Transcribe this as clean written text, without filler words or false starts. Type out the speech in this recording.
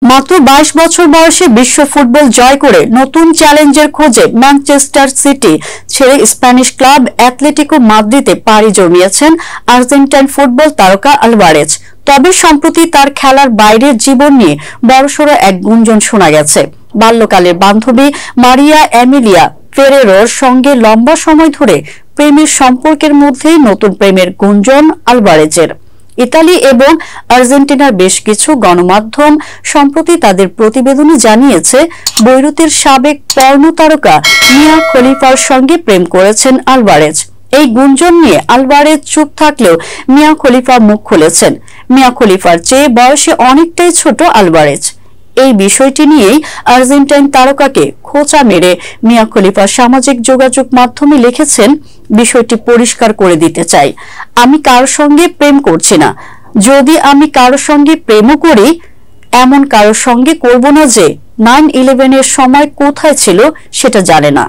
মাত্র 22 বছর বয়সে বিশ্ব ফুটবল জয় করে নতুন চ্যালেঞ্জের খোঁজে ম্যানচেস্টার সিটি ছেড়ে স্প্যানিশ ক্লাব অ্যাটলেটিকো মাদ্রিদে পাড়ি জমিয়েছেন আর্জেন্টাইন ফুটবল তারকা আলভারেজ। তবে সম্প্রতি তার খেলার বাইরের জীবন নিয়ে বড়সড় এক গুঞ্জন শোনা গেছে। বাল্যকালের বান্ধবী মারিয়া এমিলিয়া ফেরেরোর সঙ্গে লম্বা সময় ধরে প্রেমের সম্পর্কের মধ্যেই নতুন প্রেমের গুঞ্জন আলভারেজের। ইতালি এবং আর্জেন্টিনার বেশ কিছু গণমাধ্যম সম্প্রতি তাদের প্রতিবেদনে জানিয়েছে, বৈরুতের সাবেক পর্ন তারকা মিয়া খলিফার সঙ্গে প্রেম করেছেন আলভারেজ। এই গুঞ্জন নিয়ে আলভারেজ চুপ থাকলেও মিয়া খলিফা মুখ খুলেছেন। মিয়া খলিফার চেয়ে বয়সে অনেকটাই ছোট আলভারেজ। এই বিষয়টি নিয়েই আর্জেন্টাইন তারকাকে খোঁচা মেরে মিয়া খলিফা সামাজিক যোগাযোগ মাধ্যমে লিখেছেন, বিষয়টি পরিষ্কার করে দিতে চাই, আমি কারোর সঙ্গে প্রেম করছি না। যদি আমি কারোর সঙ্গে প্রেমও করি, এমন কারোর সঙ্গে করব না যে 9/11 এর সময় কোথায় ছিল সেটা জানে না।